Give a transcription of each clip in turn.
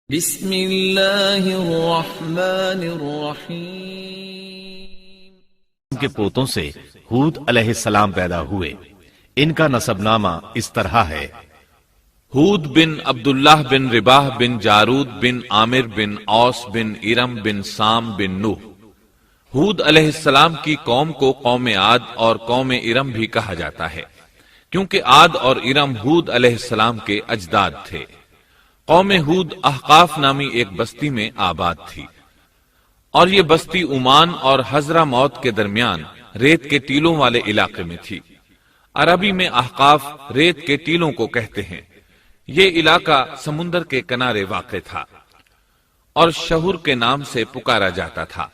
بسم اللہ الرحمن الرحیم۔ کے پوتوں سے ہود علیہ السلام پیدا ہوئے۔ ان کا نسب نامہ اس طرح ہے: ہود بن عبداللہ بن رباح بن جارود بن عامر بن اوس بن ارم بن سام بن نوح۔ ہود علیہ السلام کی قوم کو قوم عاد اور قوم ارم بھی کہا جاتا ہے، کیونکہ عاد اور ارم ہود علیہ السلام کے اجداد تھے۔ قوم ہود احقاف نامی ایک بستی میں آباد تھی، اور یہ بستی عمان اور حضرہ موت کے درمیان ریت کے ٹیلوں والے علاقے میں تھی۔ عربی میں احقاف ریت کے ٹیلوں کو کہتے ہیں۔ یہ علاقہ سمندر کے کنارے واقع تھا اور شہر کے نام سے پکارا جاتا تھا۔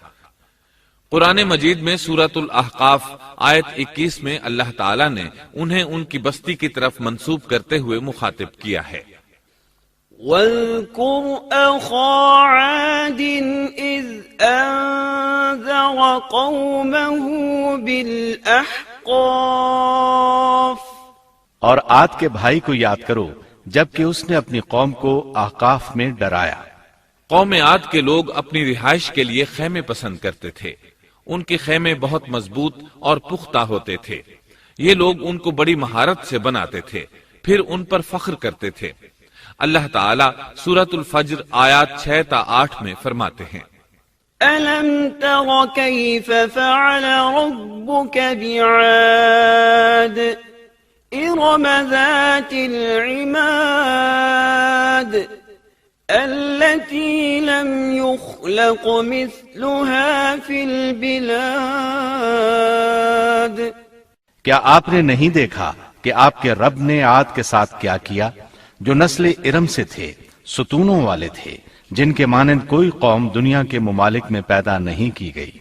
قرآن مجید میں سورۃ الاحقاف آیت 21 میں اللہ تعالیٰ نے انہیں ان کی بستی کی طرف منسوب کرتے ہوئے مخاطب کیا ہے۔ وَاذْكُرْ أَخَا عَادٍ إِذْ أَنذَرَ قَوْمَهُ بِالْأَحْقَافِ۔ اور عاد کے بھائی کو یاد کرو جبکہ اس نے اپنی قوم کو احقاف میں ڈرایا۔ قوم عاد کے لوگ اپنی رہائش کے لیے خیمے پسند کرتے تھے۔ ان کے خیمے بہت مضبوط اور پختہ ہوتے تھے۔ یہ لوگ ان کو بڑی مہارت سے بناتے تھے، پھر ان پر فخر کرتے تھے۔ اللہ تعالیٰ سورۃ الفجر آیات 6 تا 8 میں فرماتے ہیں: أَلَمْ تَرَ كَيْفَ فَعَلَ رَبُّكَ بِعَادٍ إِرَمَ ذَاتِ الْعِمَادِ الَّتِي لَمْ يُخْلَقْ مِثْلُهَا فِي الْبِلَادِ۔ کیا آپ نے نہیں دیکھا کہ آپ کے رب نے عاد کے ساتھ کیا کیا، جو نسل ارم سے تھے، ستونوں والے تھے، جن کے مانند کوئی قوم دنیا کے ممالک میں پیدا نہیں کی گئی۔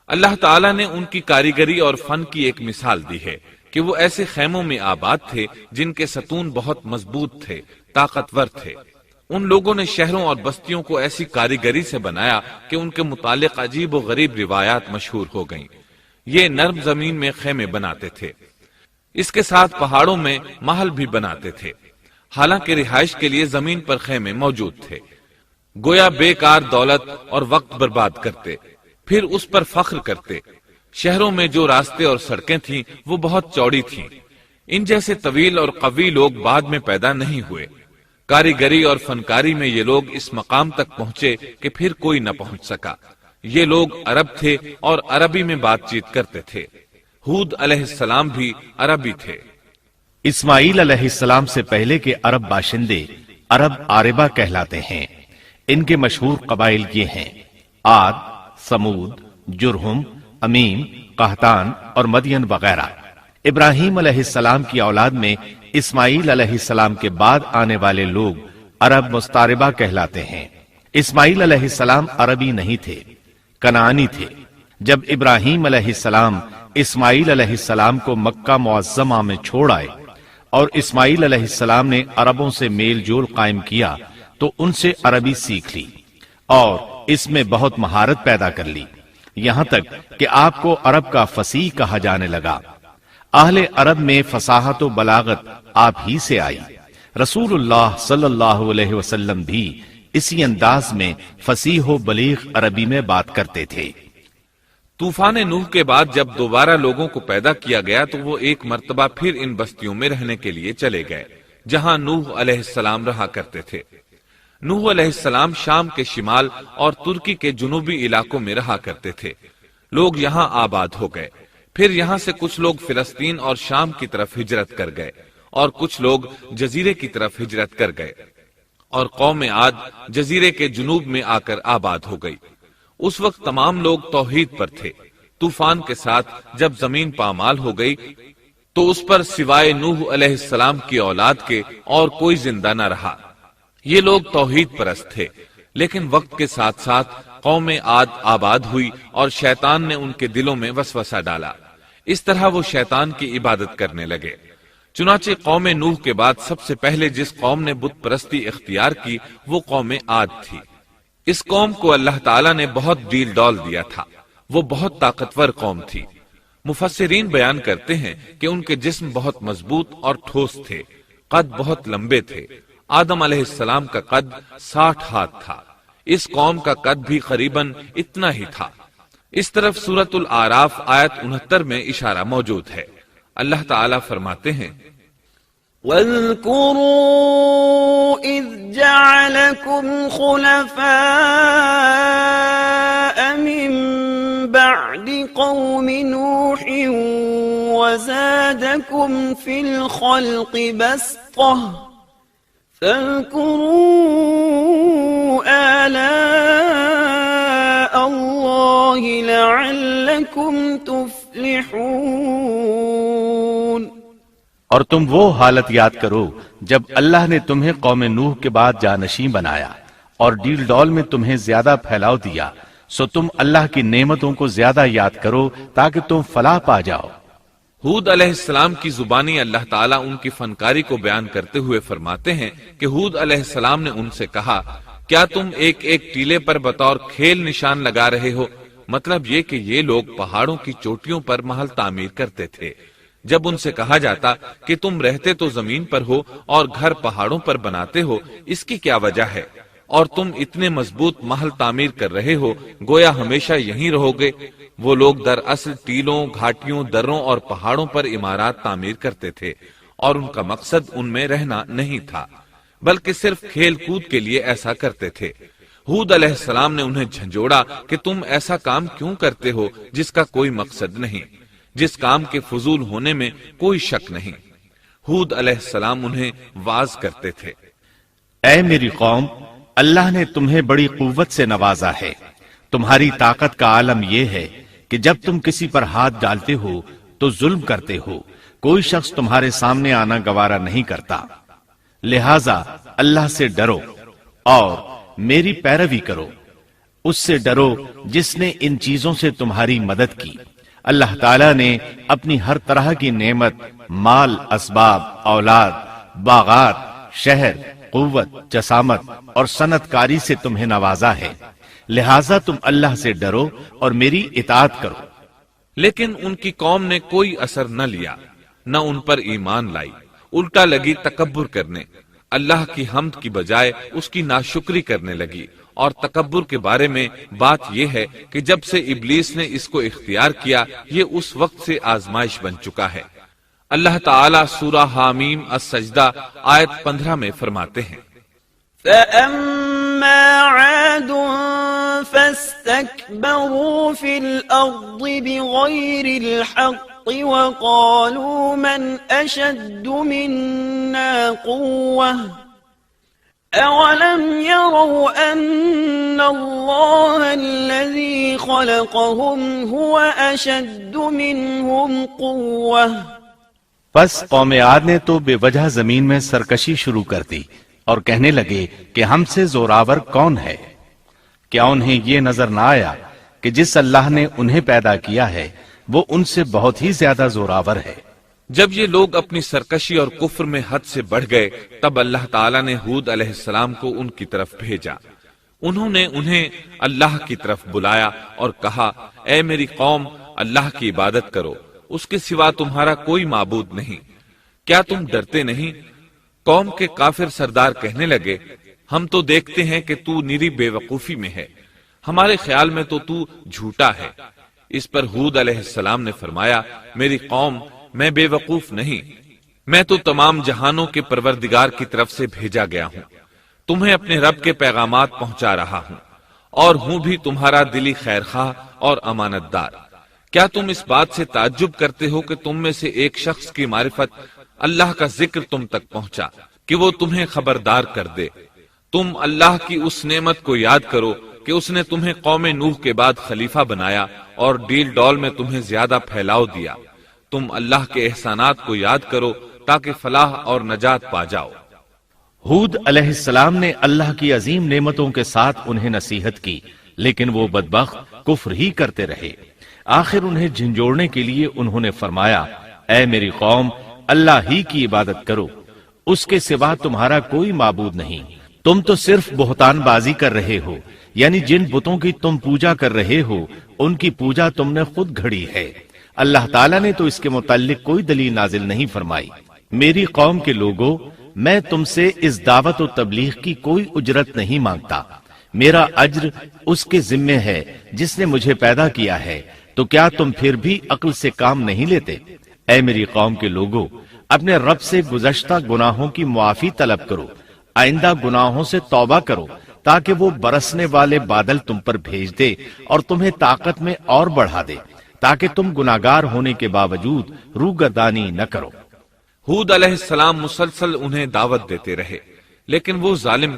اللہ تعالیٰ نے ان کی کاریگری اور فن کی ایک مثال دی ہے کہ وہ ایسے خیموں میں آباد تھے جن کے ستون بہت مضبوط تھے، طاقتور تھے۔ ان لوگوں نے شہروں اور بستیوں کو ایسی کاریگری سے بنایا کہ ان کے متعلق عجیب و غریب روایات مشہور ہو گئیں۔ یہ نرم زمین میں خیمے بناتے تھے، اس کے ساتھ پہاڑوں میں محل بھی بناتے تھے۔ حالانکہ رہائش کے لیے زمین پر خیمے موجود تھے، گویا بیکار دولت اور وقت برباد کرتے، پھر اس پر فخر کرتے۔ شہروں میں جو راستے اور سڑکیں تھیں وہ بہت چوڑی تھیں۔ ان جیسے طویل اور قوی لوگ بعد میں پیدا نہیں ہوئے۔ کاریگری اور فنکاری میں یہ لوگ اس مقام تک پہنچے کہ پھر کوئی نہ پہنچ سکا۔ یہ لوگ عرب تھے اور عربی میں بات چیت کرتے تھے۔ ہود علیہ السلام بھی عربی تھے۔ اسماعیل علیہ السلام سے پہلے کے عرب باشندے عرب عاربہ کہلاتے ہیں۔ ان کے مشہور قبائل یہ ہیں: عاد، سمود، جرہم، امیم، قحطان اور مدین وغیرہ۔ ابراہیم علیہ السلام کی اولاد میں اسماعیل علیہ السلام کے بعد آنے والے لوگ عرب مستعربہ کہلاتے ہیں۔ اسماعیل علیہ السلام عربی نہیں تھے، کنعانی تھے۔ جب ابراہیم علیہ السلام اسماعیل علیہ السلام کو مکہ معظمہ میں چھوڑ آئے اور اسماعیل علیہ السلام نے عربوں سے میل جول قائم کیا تو ان سے عربی سیکھ لی اور اس میں بہت مہارت پیدا کر لی، یہاں تک کہ آپ کو عرب کا فصیح کہا جانے لگا۔ اہل عرب میں فصاحت و بلاغت آپ ہی سے آئی۔ رسول اللہ صلی اللہ علیہ وسلم بھی اسی انداز میں فصیح و بلیغ عربی میں بات کرتے تھے۔ طوفان نوح کے بعد جب دوبارہ لوگوں کو پیدا کیا گیا تو وہ ایک مرتبہ پھر ان بستیوں میں رہنے کے لیے چلے گئے جہاں نوح علیہ السلام رہا کرتے تھے۔ نوح علیہ السلام شام کے شمال اور ترکی کے جنوبی علاقوں میں رہا کرتے تھے۔ لوگ یہاں آباد ہو گئے، پھر یہاں سے کچھ لوگ فلسطین اور شام کی طرف ہجرت کر گئے اور کچھ لوگ جزیرے کی طرف ہجرت کر گئے، اور قوم عاد جزیرے کے جنوب میں آ کر آباد ہو گئی۔ اس وقت تمام لوگ توحید پر تھے۔ طوفان کے ساتھ جب زمین پامال ہو گئی تو اس پر سوائے نوح علیہ السلام کی اولاد کے اور کوئی زندہ نہ رہا۔ یہ لوگ توحید پرست تھے، لیکن وقت کے ساتھ ساتھ قوم عاد آباد ہوئی اور شیطان نے ان کے دلوں میں وسوسہ ڈالا۔ اس طرح وہ شیطان کی عبادت کرنے لگے۔ چنانچہ قوم نوح کے بعد سب سے پہلے جس قوم نے بت پرستی اختیار کی وہ قوم عاد تھی۔ اس قوم کو اللہ تعالیٰ نے بہت ڈیل ڈال دیا تھا، وہ بہت طاقتور قوم تھی۔ مفسرین بیان کرتے ہیں کہ ان کے جسم بہت مضبوط اور ٹھوس تھے، قد بہت لمبے تھے، آدم علیہ السلام کا قد 60 ہاتھ تھا، اس قوم کا قد بھی قریباً اتنا ہی تھا۔ اس طرف سورۃ الاعراف آیت 69 میں اشارہ موجود ہے۔ اللہ تعالیٰ فرماتے ہیں وَاذْكُرُوا إِذْ جَعَلَكُمْ خُلَفَاءَ مِنْ بَعْدِ قَوْمِ نُوحٍ وَزَادَكُمْ فِي الْخَلْقِ بَسْطَةً فَاذْكُرُوا آلَاءَ اللَّهِ لَعَلَّكُمْ تُفْلِحُونَ۔ اور تم وہ حالت یاد کرو جب اللہ نے تمہیں قوم نوح کے بعد جانشین بنایا اور ڈیل ڈول میں تمہیں زیادہ پھیلاؤ دیا، سو تم اللہ کی نعمتوں کو زیادہ یاد کرو تاکہ تم فلاح پا جاؤ۔ ہود علیہ السلام کی زبانی اللہ تعالیٰ ان کی فنکاری کو بیان کرتے ہوئے فرماتے ہیں کہ ہود علیہ السلام نے ان سے کہا، کیا تم ایک ایک ٹیلے پر بطور کھیل نشان لگا رہے ہو؟ مطلب یہ کہ یہ لوگ پہاڑوں کی چوٹیوں پر محل تعمیر کرتے تھے۔ جب ان سے کہا جاتا کہ تم رہتے تو زمین پر ہو اور گھر پہاڑوں پر بناتے ہو، اس کی کیا وجہ ہے؟ اور تم اتنے مضبوط محل تعمیر کر رہے ہو، گویا ہمیشہ یہیں رہو گے۔ وہ لوگ دراصل ٹیلوں، گھاٹیوں، دروں اور پہاڑوں پر عمارات تعمیر کرتے تھے، اور ان کا مقصد ان میں رہنا نہیں تھا، بلکہ صرف کھیل کود کے لیے ایسا کرتے تھے۔ ہود علیہ السلام نے انہیں جھنجھوڑا کہ تم ایسا کام کیوں کرتے ہو جس کا کوئی مقصد نہیں، جس کام کے فضول ہونے میں کوئی شک نہیں۔ ہود علیہ السلام انہیں واز کرتے تھے، اے میری قوم، اللہ نے تمہیں بڑی قوت سے نوازا ہے۔ تمہاری طاقت کا عالم یہ ہے کہ جب تم کسی پر ہاتھ ڈالتے ہو تو ظلم کرتے ہو، کوئی شخص تمہارے سامنے آنا گوارا نہیں کرتا، لہذا اللہ سے ڈرو اور میری پیروی کرو۔ اس سے ڈرو جس نے ان چیزوں سے تمہاری مدد کی۔ اللہ تعالیٰ نے اپنی ہر طرح کی نعمت، مال، اسباب، اولاد، باغات، شہر، قوت، جسامت اور صنعت کاری سے تمہیں نوازا ہے، لہٰذا تم اللہ سے ڈرو اور میری اطاعت کرو۔ لیکن ان کی قوم نے کوئی اثر نہ لیا، نہ ان پر ایمان لائی، الٹا لگی تکبر کرنے، اللہ کی حمد کی بجائے اس کی ناشکری کرنے لگی۔ اور تکبر کے بارے میں بات یہ ہے کہ جب سے ابلیس نے اس کو اختیار کیا، یہ اس وقت سے آزمائش بن چکا ہے۔ اللہ تعالیٰ سورہ حامیم السجدہ آیت 15 میں فرماتے ہیں، فَأَمَّا عَادٌ فَاسْتَكْبَرُوا فِي الْأَرْضِ بِغَيْرِ الْحَقِّ وَقَالُوا مَنْ أَشَدُّ مِنَّا قُوَّةً أَوَلَمْ يَرَوْا أَنَّ اللَّهَ الَّذِي خَلَقَهُمْ هُوَ أَشَدُّ مِنْهُمْ قُوَّةً۔ پس قوم عاد نے تو بے وجہ زمین میں سرکشی شروع کر دی اور کہنے لگے کہ ہم سے زوراور کون ہے؟ کیا انہیں یہ نظر نہ آیا کہ جس اللہ نے انہیں پیدا کیا ہے وہ ان سے بہت ہی زیادہ زوراور ہے؟ جب یہ لوگ اپنی سرکشی اور کفر میں حد سے بڑھ گئے، تب اللہ تعالیٰ نے ہود علیہ السلام کو ان کی طرف بھیجا۔ انہوں نے انہیں اللہ کی طرف بلایا اور کہا، اے میری قوم، اللہ کی عبادت کرو، اس کے سوا تمہارا کوئی معبود نہیں۔ کیا تم ڈرتے نہیں؟ قوم کے کافر سردار کہنے لگے، ہم تو دیکھتے ہیں کہ تو نری بے وقوفی میں ہے، ہمارے خیال میں تو جھوٹا ہے۔ اس پر ہود علیہ السلام نے فرمایا، میری قوم، میں بے وقوف نہیں، میں تو تمام جہانوں کے پروردگار کی طرف سے بھیجا گیا ہوں، تمہیں اپنے رب کے پیغامات پہنچا رہا ہوں، اور ہوں بھی تمہارا دلی خیر خواہ اور امانت دار۔ کیا تم اس بات سے تعجب کرتے ہو کہ تم میں سے ایک شخص کی معرفت، اللہ کا ذکر تم تک پہنچا کہ وہ تمہیں خبردار کر دے؟ تم اللہ کی اس نعمت کو یاد کرو کہ اس نے تمہیں قوم نوح کے بعد خلیفہ بنایا اور ڈیل ڈول میں تمہیں زیادہ پھیلاؤ دیا۔ تم اللہ کے احسانات کو یاد کرو تاکہ فلاح اور نجات پا جاؤ۔ ہود علیہ السلام نے اللہ کی عظیم نعمتوں کے ساتھ انہیں نصیحت کی، لیکن وہ بدبخت کفر ہی کرتے رہے۔ آخر انہیں جھنجھوڑنے کے لیے انہوں نے فرمایا، اے میری قوم، اللہ ہی کی عبادت کرو، اس کے سوا تمہارا کوئی معبود نہیں۔ تم تو صرف بہتان بازی کر رہے ہو، یعنی جن بتوں کی تم پوجا کر رہے ہو ان کی پوجا تم نے خود گھڑی ہے۔ اللہ تعالیٰ نے تو اس کے متعلق کوئی دلیل نازل نہیں فرمائی۔ میری قوم کے لوگوں، میں تم سے اس دعوت و تبلیغ کی کوئی اجرت نہیں مانگتا، میرا اجر اس کے ذمے ہے جس نے مجھے پیدا کیا ہے، تو کیا تم پھر بھی عقل سے کام نہیں لیتے؟ اے میری قوم کے لوگوں، اپنے رب سے گزشتہ گناہوں کی معافی طلب کرو، آئندہ گناہوں سے توبہ کرو، تاکہ وہ برسنے والے بادل تم پر بھیج دے اور تمہیں طاقت میں اور بڑھا دے، تاکہ تم گناہگار ہونے کے باوجود روگردانی نہ کرو۔ ہود علیہ السلام مسلسل انہیں دعوت دیتے رہے، لیکن وہ ظالم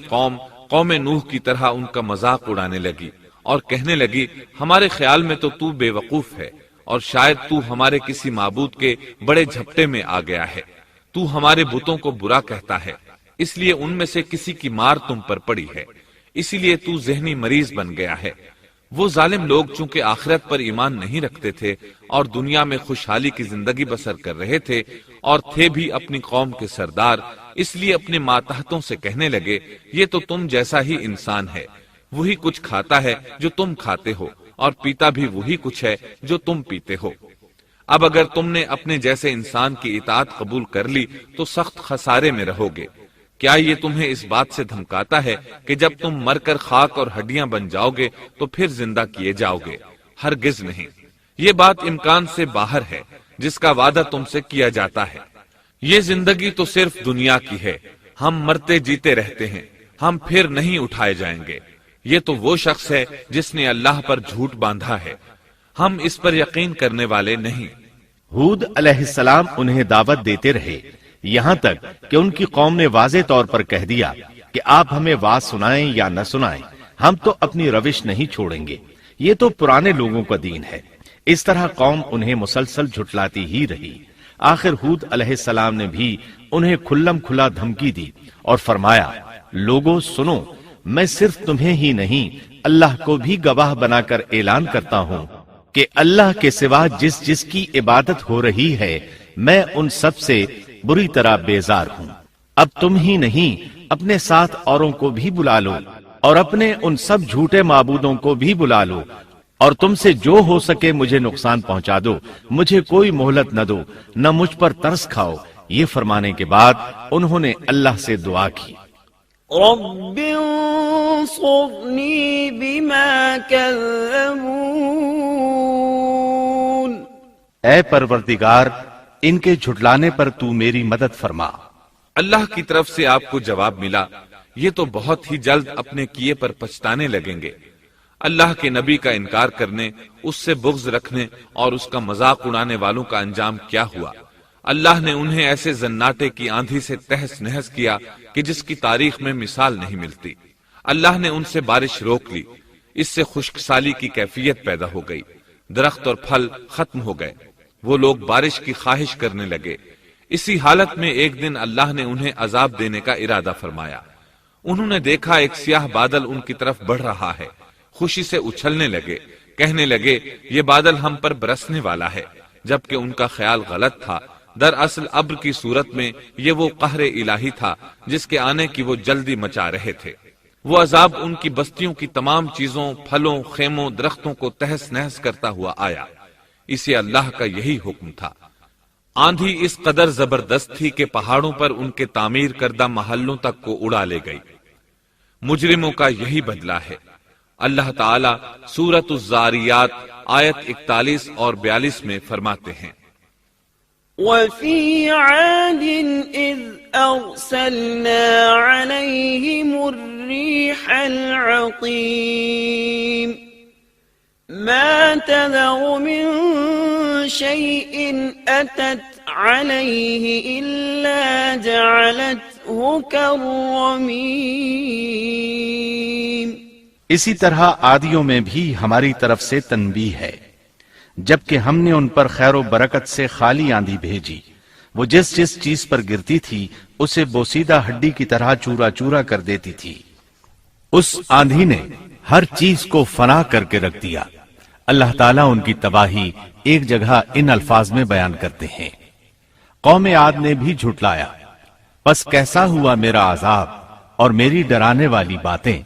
قوم نوح کی طرح ان کا مذاق اڑانے لگی اور کہنے لگی، ہمارے خیال میں تو بے وقوف ہے اور شاید تو ہمارے کسی معبود کے بڑے جھپٹے میں آ گیا ہے، تو ہمارے بتوں کو برا کہتا ہے، اس لیے ان میں سے کسی کی مار تم پر پڑی ہے، اسی لیے تو ذہنی مریض بن گیا ہے۔ وہ ظالم لوگ چونکہ آخرت پر ایمان نہیں رکھتے تھے اور دنیا میں خوشحالی کی زندگی بسر کر رہے تھے اور تھے بھی اپنی قوم کے سردار، اس لیے اپنے ماتحتوں سے کہنے لگے، یہ تو تم جیسا ہی انسان ہے، وہی کچھ کھاتا ہے جو تم کھاتے ہو اور پیتا بھی وہی کچھ ہے جو تم پیتے ہو۔ اب اگر تم نے اپنے جیسے انسان کی اطاعت قبول کر لی تو سخت خسارے میں رہو گے۔ کیا یہ تمہیں اس بات سے دھمکاتا ہے کہ جب تم مر کر خاک اور ہڈیاں بن جاؤ گے تو پھر زندہ کیے جاؤ گے؟ ہرگز نہیں، یہ بات امکان سے باہر ہے جس کا وعدہ تم سے کیا جاتا ہے۔ یہ زندگی تو صرف دنیا کی ہے، ہم مرتے جیتے رہتے ہیں، ہم پھر نہیں اٹھائے جائیں گے۔ یہ تو وہ شخص ہے جس نے اللہ پر جھوٹ باندھا ہے، ہم اس پر یقین کرنے والے نہیں۔ ہود علیہ السلام انہیں دعوت دیتے رہے، یہاں تک کہ ان کی قوم نے واضح طور پر کہہ دیا کہ آپ ہمیں واز سنائیں یا نہ سنائیں، ہم تو اپنی روش نہیں چھوڑیں گے، یہ تو پرانے لوگوں کا دین ہے۔ اس طرح قوم انہیں مسلسل جھٹلاتی ہی رہی۔ آخر ہود علیہ السلام نے بھی انہیں کھلم کھلا دھمکی دی اور فرمایا، لوگوں سنو، میں صرف تمہیں ہی نہیں اللہ کو بھی گواہ بنا کر اعلان کرتا ہوں کہ اللہ کے سوا جس کی عبادت ہو رہی ہے میں ان سب سے بری طرح بیزار ہوں۔ اب تم ہی نہیں اپنے ساتھ اوروں کو بھی بلا لو اور اپنے ان سب جھوٹے معبودوں کو بھی بلا لو، اور تم سے جو ہو سکے مجھے نقصان پہنچا دو، مجھے کوئی مہلت نہ دو، نہ مجھ پر ترس کھاؤ۔ یہ فرمانے کے بعد انہوں نے اللہ سے دعا کی، رب انصرنی بما کذبون، اے پروردگار ان کے جھٹلانے پر تو میری مدد فرما۔ اللہ کی طرف سے آپ کو جواب ملا، یہ تو بہت ہی جلد اپنے کیے پر پچھتانے لگیں گے۔ اللہ کے نبی کا انکار کرنے، اس سے بغض رکھنے اور اس کا مذاق اڑانے والوں کا انجام کیا ہوا؟ اللہ نے انہیں ایسے زناٹے کی آندھی سے تہس نہس کیا کہ جس کی تاریخ میں مثال نہیں ملتی۔ اللہ نے ان سے بارش روک لی، اس سے خشک سالی کی کیفیت پیدا ہو گئی، درخت اور پھل ختم ہو گئے، وہ لوگ بارش کی خواہش کرنے لگے۔ اسی حالت میں ایک دن اللہ نے انہیں عذاب دینے کا ارادہ فرمایا۔ انہوں نے دیکھا ایک سیاہ بادل ان کی طرف بڑھ رہا ہے، خوشی سے اچھلنے لگے، کہنے لگے یہ بادل ہم پر برسنے والا ہے، جبکہ ان کا خیال غلط تھا۔ دراصل ابر کی صورت میں یہ وہ قہر الہی تھا جس کے آنے کی وہ جلدی مچا رہے تھے۔ وہ عذاب ان کی بستیوں کی تمام چیزوں، پھلوں، خیموں، درختوں کو تہس نہس کرتا ہوا آیا۔ اسے اللہ کا یہی حکم تھا۔ آندھی اس قدر زبردست تھی کہ پہاڑوں پر ان کے تعمیر کردہ محلوں تک کو اڑا لے گئی۔ مجرموں کا یہی بدلہ ہے۔ اللہ تعالی سورۃ الزاریات آیت 41 اور 42 میں فرماتے ہیں، وَفِي عَادٍ إِذْ أَرْسَلْنَا عَلَيْهِمُ الرِّيحَ الْعَقِيمَ مَا تَذَرُ مِن شَيْءٍ أَتَتْ عَلَيْهِ إِلَّا جَعَلَتْهُ كَالرَّمِيمِ۔ اسی طرح عادیوں میں بھی ہماری طرف سے تنبیہ ہے، جبکہ ہم نے ان پر خیر و برکت سے خالی آندھی بھیجی، وہ جس چیز پر گرتی تھی اسے بوسیدہ ہڈی کی طرح چورا چورا کر دیتی تھی۔ اس آندھی نے ہر چیز کو فنا کر کے رکھ دیا۔ اللہ تعالیٰ ان کی تباہی ایک جگہ ان الفاظ میں بیان کرتے ہیں، قوم عاد نے بھی جھٹلایا، پس کیسا ہوا میرا عذاب اور میری ڈرانے والی باتیں۔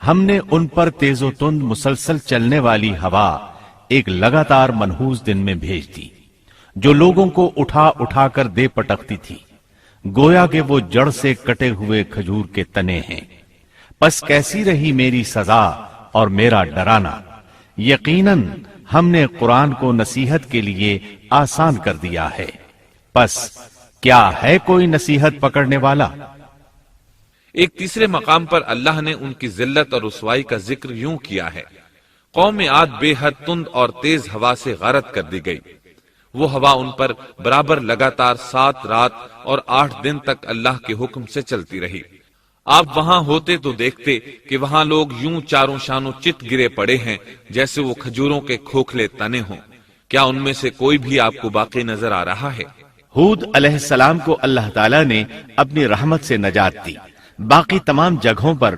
ہم نے ان پر تیز و تند مسلسل چلنے والی ہوا ایک لگاتار منحوس دن میں بھیج دی، جو لوگوں کو اٹھا اٹھا کر دے پٹکتی تھی۔ گویا کہ وہ جڑ سے کٹے ہوئے کھجور کے تنے ہیں۔ پس کیسی رہی میری سزا اور میرا ڈرانا؟ یقیناً ہم نے قرآن کو نصیحت کے لیے آسان کر دیا ہے، پس کیا ہے کوئی نصیحت پکڑنے والا؟ ایک تیسرے مقام پر اللہ نے ان کی ذلت اور رسوائی کا ذکر یوں کیا ہے، قوم عاد بے حد تند اور تیز ہوا سے غارت کر دی گئی۔ وہ ہوا ان پر برابر لگاتار 7 رات اور 8 دن تک اللہ کے حکم سے چلتی رہی۔ آپ وہاں ہوتے تو دیکھتے کہ وہاں لوگ یوں چاروں شانوں چت گرے پڑے ہیں جیسے وہ کھجوروں کے کھوکھلے تنے ہوں۔ کیا ان میں سے کوئی بھی آپ کو باقی نظر آ رہا ہے؟ ہود علیہ السلام کو اللہ تعالیٰ نے اپنی رحمت سے نجات دی۔ باقی تمام جگہوں پر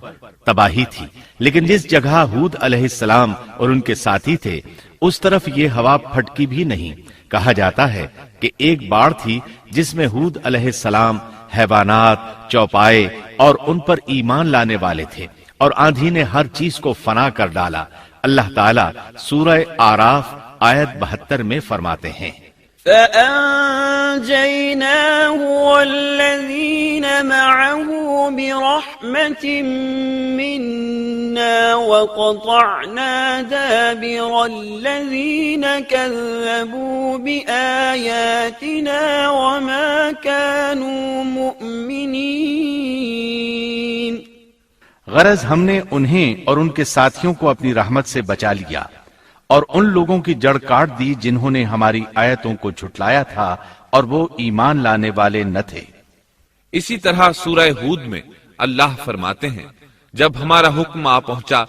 تباہی تھی، لیکن جس جگہ ہود علیہ السلام اور ان کے ساتھی تھے اس طرف یہ ہوا پھٹکی بھی نہیں۔ کہا جاتا ہے کہ ایک باڑ تھی جس میں ہود علیہ السلام، حیوانات، چوپائے اور ان پر ایمان لانے والے تھے، اور آندھی نے ہر چیز کو فنا کر ڈالا۔ اللہ تعالیٰ سورہ آراف آیت 72 میں فرماتے ہیں، فأنجيناه والذين معه برحمة منا وقطعنا دابر الذين كذبوا بآياتنا وما كانوا مؤمنين۔ غرض ہم نے انہیں اور ان کے ساتھیوں کو اپنی رحمت سے بچا لیا اور ان لوگوں کی جڑ کاٹ دی جنہوں نے ہماری آیتوں کو جھٹلایا تھا اور وہ ایمان لانے والے نہ تھے۔ اسی طرح سورہ ہود میں اللہ فرماتے ہیں، جب ہمارا حکم آ پہنچا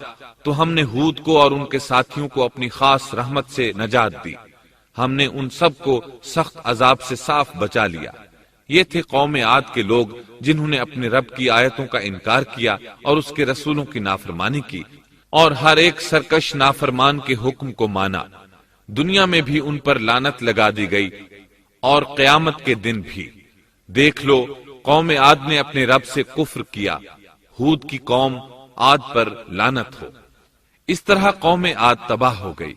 تو ہم نے ہود کو اور ان کے ساتھیوں کو اپنی خاص رحمت سے نجات دی۔ ہم نے ان سب کو سخت عذاب سے صاف بچا لیا۔ یہ تھے قوم عاد کے لوگ جنہوں نے اپنے رب کی آیتوں کا انکار کیا اور اس کے رسولوں کی نافرمانی کی، اور ہر ایک سرکش نافرمان کے حکم کو مانا۔ دنیا میں بھی ان پر لعنت لگا دی گئی اور قیامت کے دن بھی۔ دیکھ لو، قوم عاد نے اپنے رب سے کفر کیا، ہود کی قوم عاد پر لعنت ہو۔ اس طرح قوم عاد تباہ ہو گئی۔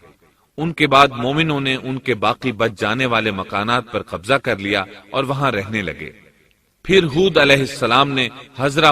ان کے بعد مومنوں نے ان کے باقی بچ جانے والے مکانات پر قبضہ کر لیا اور وہاں رہنے لگے۔ پھر ہود علیہ السلام نے حضرہ